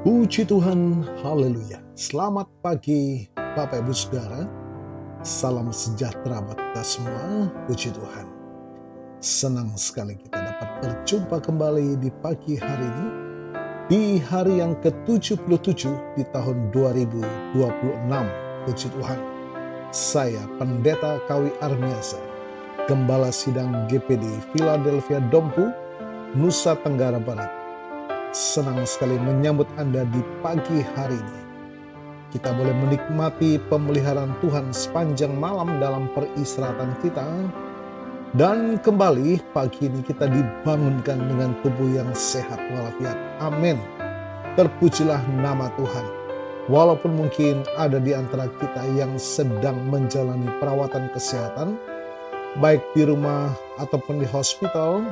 Puji Tuhan, haleluya. Selamat pagi Bapak Ibu Saudara. Salam sejahtera buat kita semua, puji Tuhan. Senang sekali kita dapat berjumpa kembali di pagi hari ini, di hari yang ke-77 di tahun 2026, puji Tuhan. Saya Pendeta Kawi Armiasa, Gembala Sidang GPD Philadelphia Dompu, Nusa Tenggara Barat. Senang sekali menyambut Anda di pagi hari ini. Kita boleh menikmati pemeliharaan Tuhan sepanjang malam dalam peristirahatan kita. Dan kembali pagi ini kita dibangunkan dengan tubuh yang sehat walafiat. Amin. Terpujilah nama Tuhan. Walaupun mungkin ada di antara kita yang sedang menjalani perawatan kesehatan, baik di rumah ataupun di hospital,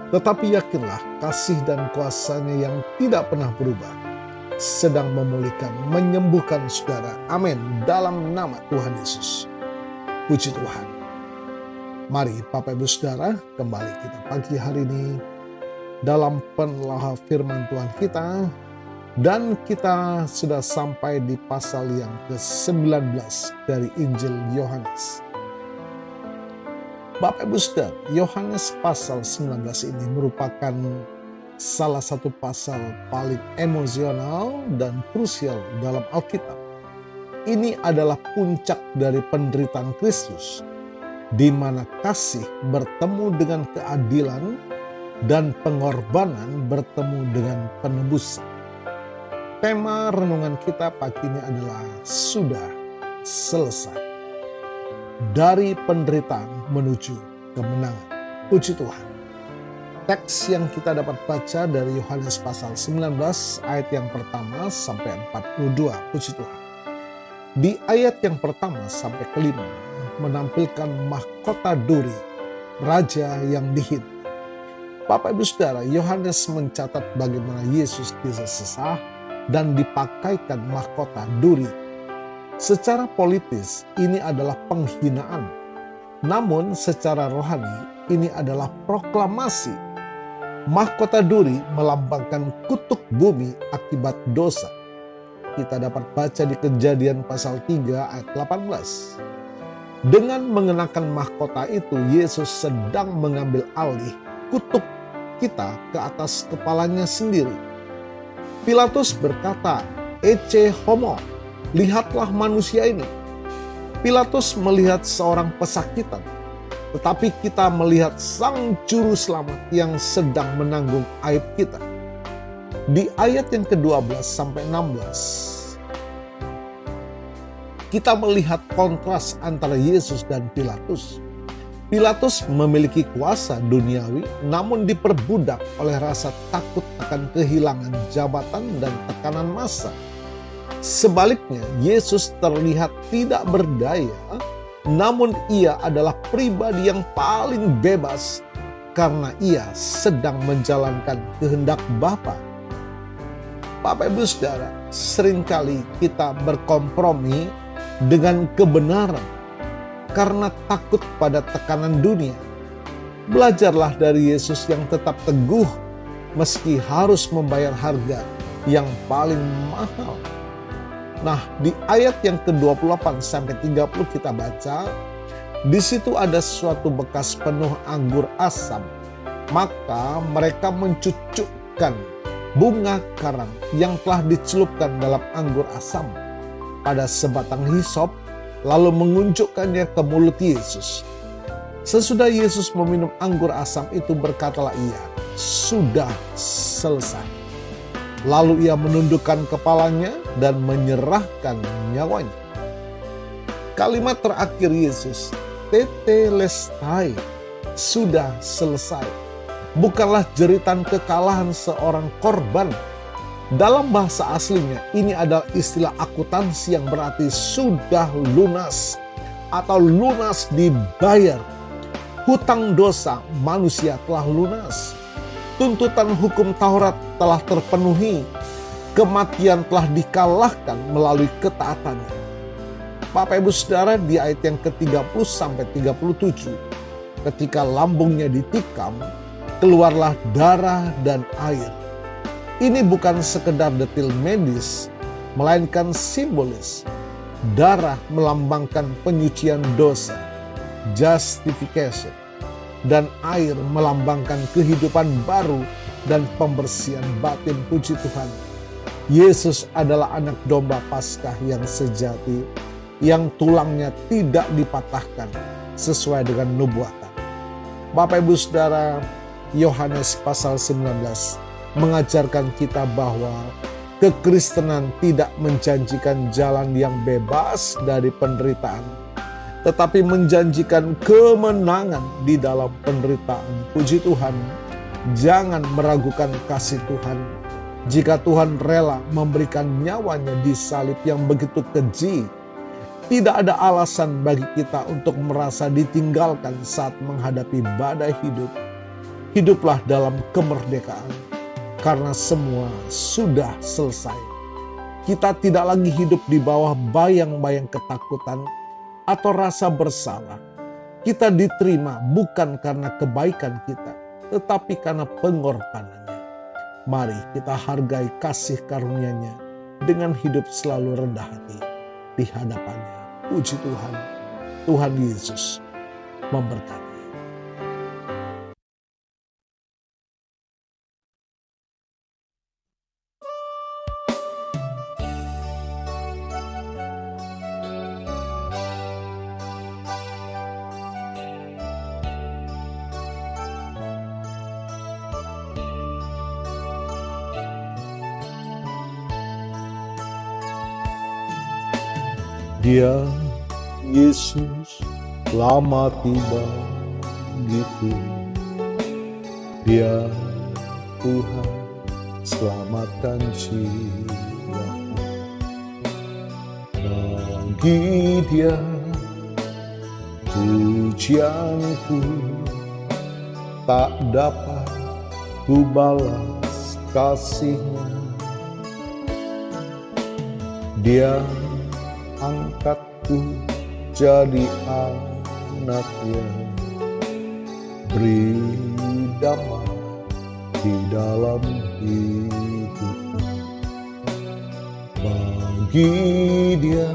tetapi yakinlah kasih dan kuasa-Nya yang tidak pernah berubah sedang memulihkan, menyembuhkan saudara. Amin. Dalam nama Tuhan Yesus. Puji Tuhan. Mari Bapak Ibu Saudara, kembali kita pagi hari ini dalam penelaahan firman Tuhan kita. Dan kita sudah sampai di pasal yang ke-19 dari Injil Yohanes. Bapak Ibu Saudara, Yohanes pasal 19 ini merupakan salah satu pasal paling emosional dan krusial dalam Alkitab. Ini adalah puncak dari penderitaan Kristus, di mana kasih bertemu dengan keadilan dan pengorbanan bertemu dengan penebusan. Tema renungan kita pagi ini adalah sudah selesai. Dari penderitaan menuju kemenangan. Puji Tuhan. Teks yang kita dapat baca dari Yohanes pasal 19 ayat yang pertama sampai 42. Puji Tuhan. Di ayat yang pertama sampai kelima menampilkan mahkota duri, raja yang dihina. Bapak Ibu Saudara, Yohanes mencatat bagaimana Yesus disesah dan dipakaikan mahkota duri. Secara politis, ini adalah penghinaan. Namun secara rohani, ini adalah proklamasi. Mahkota duri melambangkan kutuk bumi akibat dosa. Kita dapat baca di Kejadian pasal 3 ayat 18. Dengan mengenakan mahkota itu, Yesus sedang mengambil alih kutuk kita ke atas kepalanya sendiri. Pilatus berkata, "Ecce homo." Lihatlah manusia ini. Pilatus melihat seorang pesakitan, tetapi kita melihat Sang Juru Selamat yang sedang menanggung aib kita. Di ayat yang ke-12 sampai 16, kita melihat kontras antara Yesus dan Pilatus. Pilatus memiliki kuasa duniawi, namun diperbudak oleh rasa takut akan kehilangan jabatan dan tekanan massa. Sebaliknya, Yesus terlihat tidak berdaya, namun ia adalah pribadi yang paling bebas karena ia sedang menjalankan kehendak Bapa. Bapak Ibu Saudara, seringkali kita berkompromi dengan kebenaran karena takut pada tekanan dunia. Belajarlah dari Yesus yang tetap teguh meski harus membayar harga yang paling mahal. Nah, di ayat yang ke-28 sampai 30 kita baca, di situ ada suatu bekas penuh anggur asam. Maka mereka mencucukkan bunga karang yang telah dicelupkan dalam anggur asam pada sebatang hisop, lalu mengunjukkannya ke mulut Yesus. Sesudah Yesus meminum anggur asam itu, berkatalah ia, "Sudah selesai." Lalu ia menundukkan kepalanya dan menyerahkan nyawanya. Kalimat terakhir Yesus, tetelestai, sudah selesai, bukanlah jeritan kekalahan seorang korban. Dalam bahasa aslinya, ini adalah istilah akuntansi yang berarti sudah lunas atau lunas dibayar. Hutang dosa manusia telah lunas. Tuntutan hukum Taurat telah terpenuhi. Kematian telah dikalahkan melalui ketaatannya. Bapak Ibu Saudara, di ayat yang ke-30 sampai 37, ketika lambungnya ditikam, keluarlah darah dan air. Ini bukan sekedar detil medis, melainkan simbolis. Darah melambangkan penyucian dosa, justification, dan air melambangkan kehidupan baru dan pembersihan batin. Puji Tuhan. Yesus adalah anak domba Paskah yang sejati, yang tulangnya tidak dipatahkan sesuai dengan nubuatan. Bapak Ibu Saudara, Yohanes pasal 19 mengajarkan kita bahwa kekristenan tidak menjanjikan jalan yang bebas dari penderitaan, tetapi menjanjikan kemenangan di dalam penderitaan. Puji Tuhan, jangan meragukan kasih Tuhan. Jika Tuhan rela memberikan nyawanya di salib yang begitu keji, tidak ada alasan bagi kita untuk merasa ditinggalkan saat menghadapi badai hidup. Hiduplah dalam kemerdekaan, karena semua sudah selesai. Kita tidak lagi hidup di bawah bayang-bayang ketakutan atau rasa bersalah. Kita diterima bukan karena kebaikan kita, tetapi karena pengorbanannya. Mari kita hargai kasih karunia-Nya dengan hidup selalu rendah hati di hadapannya. Puji Tuhan, Tuhan Yesus memberkati. Dia Yesus lama tiba gitu. Dia Tuhan selamatkan jiwaku. Bagi Dia pujianku tak dapat ku balas kasih-Nya. Dia angkatku jadi anaknya, beri damai di dalam hidupku. Bagi Dia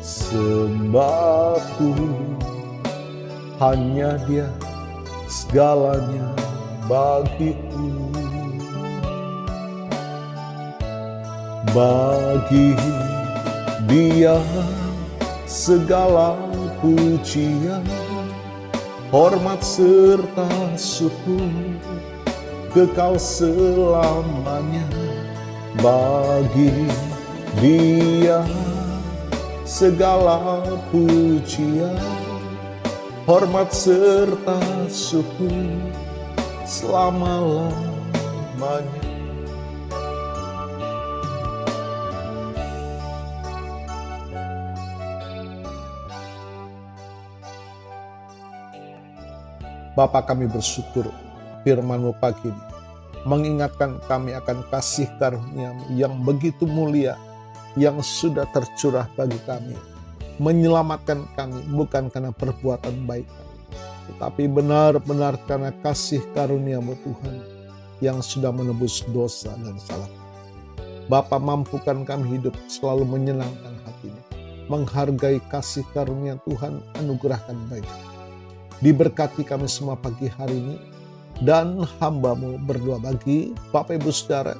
sembahku, hanya Dia segalanya bagiku. Bagi Dia segala pujian, hormat serta syukur kekal selamanya. Bagi Dia segala pujian, hormat serta syukur selama-lamanya. Bapa, kami bersyukur firman-Mu pagi ini mengingatkan kami akan kasih karunia-Mu yang begitu mulia, yang sudah tercurah bagi kami, menyelamatkan kami bukan karena perbuatan baik kami, tetapi benar-benar karena kasih karunia-Mu Tuhan yang sudah menebus dosa dan salah. Bapa, mampukan kami hidup selalu menyenangkan hati-Mu, menghargai kasih karunia Tuhan, anugerahkan baik. Diberkati kami semua pagi hari ini, dan hamba-Mu berdoa bagi Bapak Ibu Saudara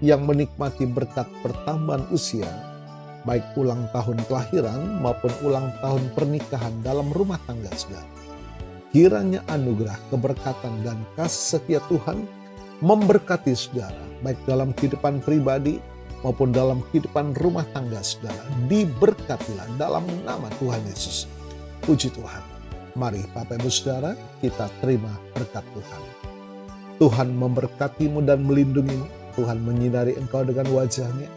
yang menikmati berkat pertambahan usia, baik ulang tahun kelahiran maupun ulang tahun pernikahan dalam rumah tangga saudara. Kiranya anugerah, keberkatan, dan kasih setia Tuhan memberkati saudara, baik dalam kehidupan pribadi maupun dalam kehidupan rumah tangga saudara. Diberkatilah dalam nama Tuhan Yesus. Puji Tuhan. Mari Bapak Ibu Saudara, kita terima berkat Tuhan. Tuhan memberkati-Mu dan melindungi-Mu. Tuhan menyinari engkau dengan wajah-Nya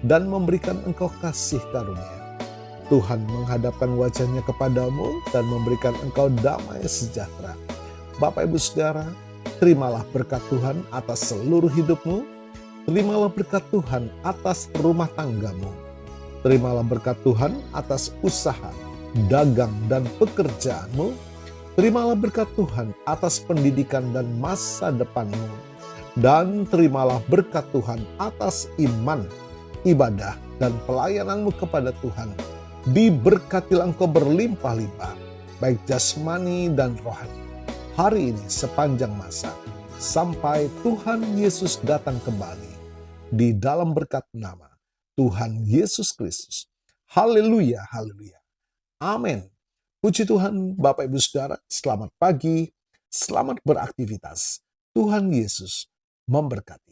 dan memberikan engkau kasih karunia. Tuhan menghadapkan wajah-Nya kepadamu dan memberikan engkau damai sejahtera. Bapak Ibu Saudara, terimalah berkat Tuhan atas seluruh hidupmu. Terimalah berkat Tuhan atas rumah tanggamu. Terimalah berkat Tuhan atas usaha, dagang, dan pekerjaanmu. Terimalah berkat Tuhan atas pendidikan dan masa depanmu. dan terimalah berkat Tuhan atas iman, ibadah, dan pelayananmu kepada Tuhan. Diberkatilah engkau berlimpah-limpah, baik jasmani dan rohani, hari ini sepanjang masa, sampai Tuhan Yesus datang kembali, di dalam berkat nama Tuhan Yesus Kristus. Haleluya, haleluya. Amin. Puji Tuhan, Bapak Ibu Saudara, selamat pagi, selamat beraktivitas. Tuhan Yesus memberkati.